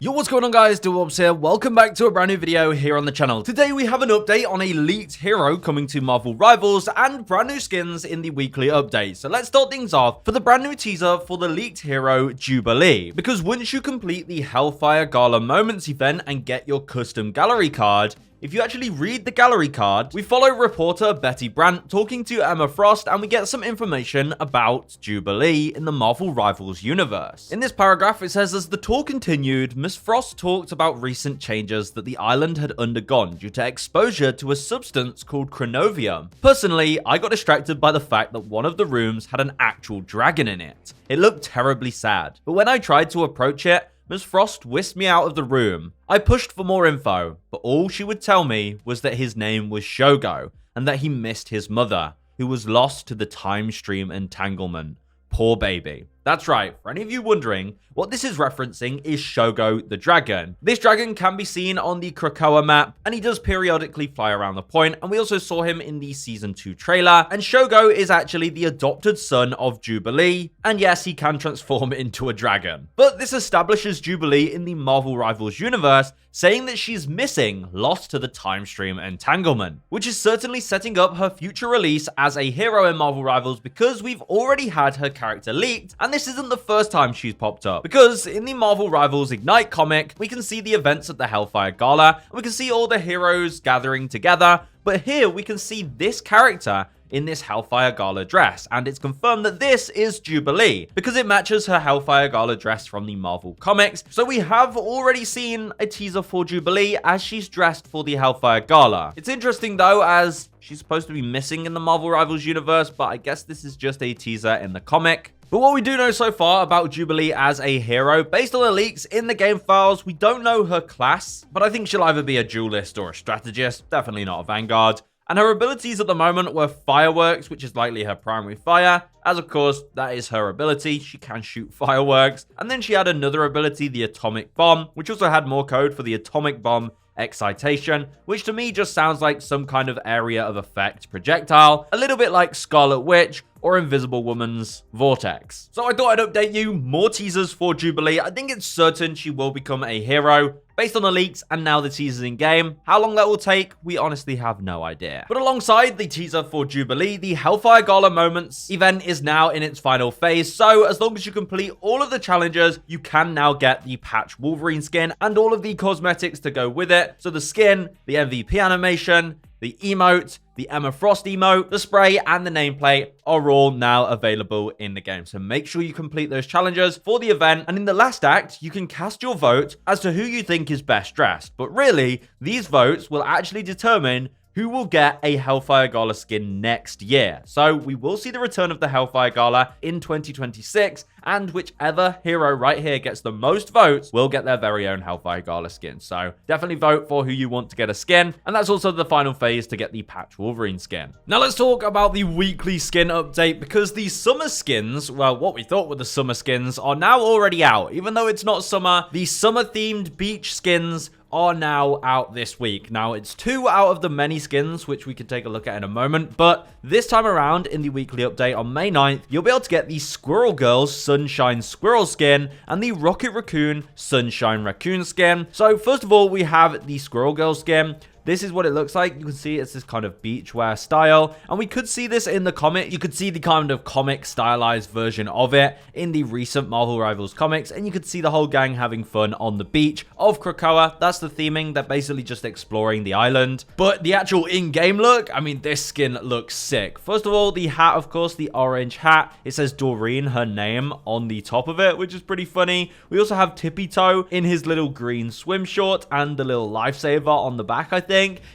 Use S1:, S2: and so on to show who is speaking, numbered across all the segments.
S1: Yo, what's going on guys, Duobs here, welcome back to a brand new video here on the channel. Today we have an update on a leaked hero coming to Marvel Rivals and brand new skins in the weekly update. So let's start things off for the brand new teaser for the leaked hero Jubilee. Because once you complete the Hellfire Gala Moments event and get your custom gallery card, if you actually read the gallery card, we follow reporter Betty Brant talking to Emma Frost and we get some information about Jubilee in the Marvel Rivals universe. In this paragraph, it says, as the tour continued, Miss Frost talked about recent changes that the island had undergone due to exposure to a substance called chronovium. Personally, I got distracted by the fact that one of the rooms had an actual dragon in it. It looked terribly sad, but when I tried to approach it, Ms. Frost whisked me out of the room. I pushed for more info, but all she would tell me was that his name was Shogo, and that he missed his mother, who was lost to the time stream entanglement. Poor baby. That's right, for any of you wondering, what this is referencing is Shogo the dragon. This dragon can be seen on the Krakoa map, and he does periodically fly around the point, and we also saw him in the Season 2 trailer, and Shogo is actually the adopted son of Jubilee, and yes, he can transform into a dragon. But this establishes Jubilee in the Marvel Rivals universe, saying that she's missing, lost to the time stream entanglement, which is certainly setting up her future release as a hero in Marvel Rivals because we've already had her character leaked, and this isn't the first time she's popped up, because in the Marvel Rivals Ignite comic, we can see the events at the Hellfire Gala, and we can see all the heroes gathering together, but here we can see this character in this Hellfire Gala dress, and it's confirmed that this is Jubilee, because it matches her Hellfire Gala dress from the Marvel comics, so we have already seen a teaser for Jubilee as she's dressed for the Hellfire Gala. It's interesting though, as she's supposed to be missing in the Marvel Rivals universe, but I guess this is just a teaser in the comic. But what we do know so far about Jubilee as a hero, based on the leaks in the game files, we don't know her class, but I think she'll either be a duelist or a strategist, definitely not a vanguard. And her abilities at the moment were fireworks, which is likely her primary fire, as of course, that is her ability. She can shoot fireworks. And then she had another ability, the atomic bomb, which also had more code for the atomic bomb excitation, which to me just sounds like some kind of area of effect projectile, a little bit like Scarlet Witch or Invisible Woman's Vortex. So I thought I'd update you, more teasers for Jubilee. I think it's certain she will become a hero, based on the leaks and now the teasers in game. How long that will take, we honestly have no idea. But alongside the teaser for Jubilee, the Hellfire Gala Moments event is now in its final phase. So as long as you complete all of the challenges, you can now get the patch Wolverine skin and all of the cosmetics to go with it. So the skin, the MVP animation, the emote, the Emma Frost emote, the spray, and the nameplate are all now available in the game. So make sure you complete those challenges for the event. And in the last act, you can cast your vote as to who you think is best dressed. But really, these votes will actually determine who will get a Hellfire Gala skin next year. So we will see the return of the Hellfire Gala in 2026, and whichever hero right here gets the most votes will get their very own Hellfire Gala skin. So definitely vote for who you want to get a skin, and that's also the final phase to get the patch Wolverine skin. Now let's talk about the weekly skin update, because the summer skins, well, what we thought were the summer skins, are now already out. Even though it's not summer, the summer-themed beach skins are now out this week. Now, it's 2 out of the many skins, which we can take a look at in a moment, but this time around in the weekly update on May 9th, you'll be able to get the Squirrel Girls Sunshine Squirrel skin and the Rocket Raccoon Sunshine Raccoon skin. So first of all, we have the Squirrel Girl skin. This is what it looks like. You can see it's this kind of beachwear style, and we could see this in the comic. You could see the kind of comic stylized version of it in the recent Marvel Rivals comics, and you could see the whole gang having fun on the beach of Krakoa. That's the theming. They're basically just exploring the island. But the actual in-game look, I mean, this skin looks sick. First of all, the hat, of course, the orange hat. It says Doreen, her name, on the top of it, which is pretty funny. We also have Tippy Toe in his little green swim short and the little lifesaver on the back, I think,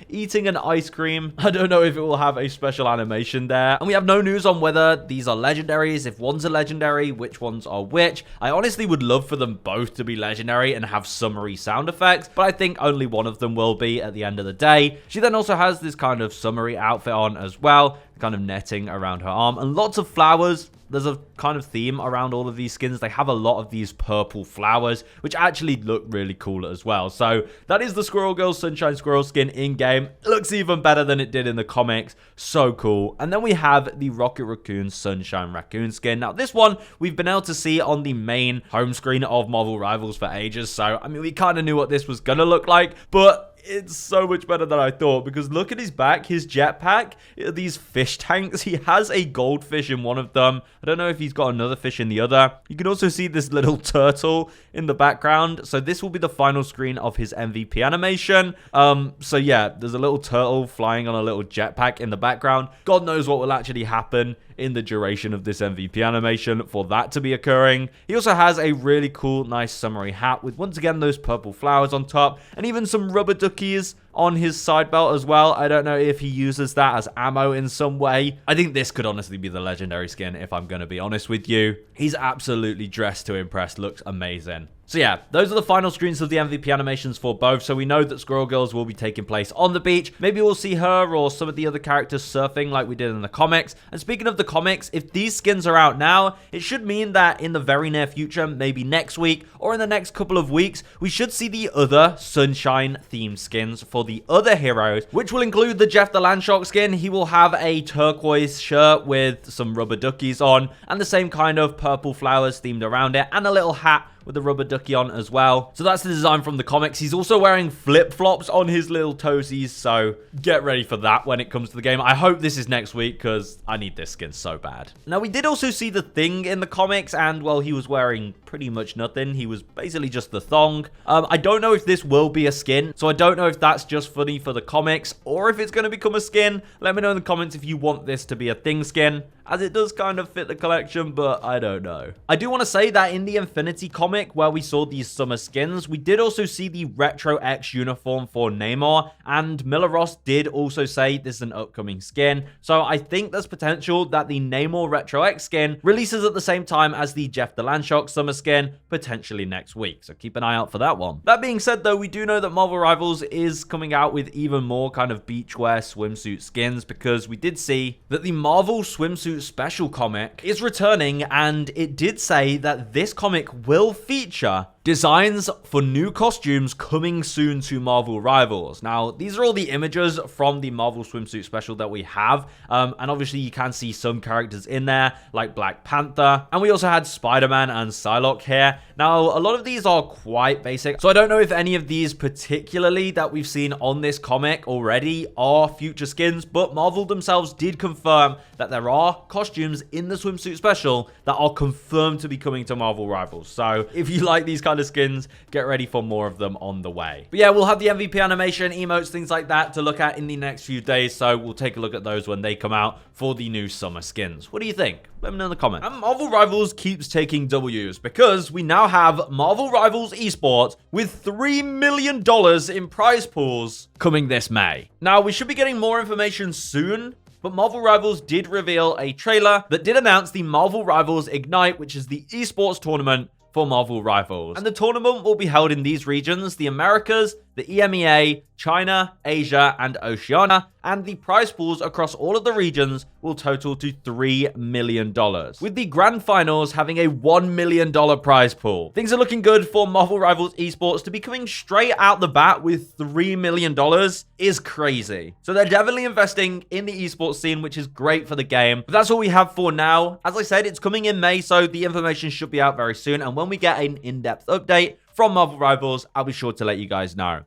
S1: eating an ice cream. I don't know if it will have a special animation there. And we have no news on whether these are legendaries, if one's a legendary, which ones are which. I honestly would love for them both to be legendary and have summery sound effects, but I think only one of them will be at the end of the day. She then also has this kind of summery outfit on as well, kind of netting around her arm, and lots of flowers. there's a kind of theme around all of these skins. They have a lot of these purple flowers, which actually look really cool as well. So that is the Squirrel Girl Sunshine Squirrel skin in-game. It looks even better than it did in the comics. So cool. And then we have the Rocket Raccoon Sunshine Raccoon skin. Now, this one we've been able to see on the main home screen of Marvel Rivals for ages. So, I mean, we kind of knew what this was going to look like, but it's so much better than I thought, because look at his back, his jetpack, these fish tanks. He has a goldfish in one of them. I don't know if he's got another fish in the other. You can also see this little turtle in the background. So this will be the final screen of his MVP animation. So yeah, there's a little turtle flying on a little jetpack in the background. God knows what will actually happen in the duration of this MVP animation for that to be occurring. He also has a really cool, nice summary hat with, once again, those purple flowers on top, and even some rubber duckies on his side belt as well. I don't know if he uses that as ammo in some way. I think this could honestly be the legendary skin, if I'm going to be honest with you. He's absolutely dressed to impress. Looks amazing. So yeah, those are the final screens of the MVP animations for both. So we know that Squirrel Girls will be taking place on the beach. Maybe we'll see her or some of the other characters surfing like we did in the comics. And speaking of the comics, if these skins are out now, it should mean that in the very near future, maybe next week or in the next couple of weeks, we should see the other Sunshine themed skins for the other heroes, which will include the Jeff the Landshark skin. He will have a turquoise shirt with some rubber duckies on and the same kind of purple flowers themed around it, and a little hat with the rubber ducky on as well. So that's the design from the comics. He's also wearing flip-flops on his little toesies, so get ready for that when it comes to the game. I hope this is next week, because I need this skin so bad. Now, we did also see the Thing in the comics, and, well, he was wearing pretty much nothing. He was basically just the thong. I don't know if this will be a skin, so I don't know if that's just funny for the comics, or if it's going to become a skin. Let me know in the comments if you want this to be a Thing skin, as it does kind of fit the collection, but I don't know. I do want to say that in the Infinity comic, where we saw these summer skins, we did also see the Retro X uniform for Namor, and Miller Ross did also say this is an upcoming skin. So I think there's potential that the Namor Retro X skin releases at the same time as the Jeff the Landshark summer skin, potentially next week. So keep an eye out for that one. That being said, though, we do know that Marvel Rivals is coming out with even more kind of beachwear swimsuit skins, because we did see that the Marvel Swimsuit Special comic is returning, and it did say that this comic will feature designs for new costumes coming soon to Marvel Rivals. Now, these are all the images from the Marvel Swimsuit Special that we have, and obviously you can see some characters in there, like Black Panther, and we also had Spider-Man and Psylocke here. Now, a lot of these are quite basic, so I don't know if any of these particularly that we've seen on this comic already are future skins, but Marvel themselves did confirm that there are costumes in the Swimsuit Special that are confirmed to be coming to Marvel Rivals. So if you like these kind of skins, get ready for more of them on the way. But yeah, we'll have the MVP animation, emotes, things like that to look at in the next few days, so we'll take a look at those when they come out for the new summer skins. What do you think? Let me know in the comments. And Marvel Rivals keeps taking W's, because we now have Marvel Rivals Esports with $3 million in prize pools coming this May. Now, we should be getting more information soon, but Marvel Rivals did reveal a trailer that did announce the Marvel Rivals Ignite, which is the esports tournament for Marvel Rivals. And the tournament will be held in these regions: the Americas, the EMEA, China, Asia, and Oceania, and the prize pools across all of the regions will total to $3 million, with the grand finals having a $1 million prize pool. Things are looking good for Marvel Rivals Esports. To be coming straight out the bat with $3 million is crazy. So they're definitely investing in the esports scene, which is great for the game. But that's all we have for now. As I said, it's coming in May, so the information should be out very soon. And when we get an in-depth update from Marvel Rivals, I'll be sure to let you guys know.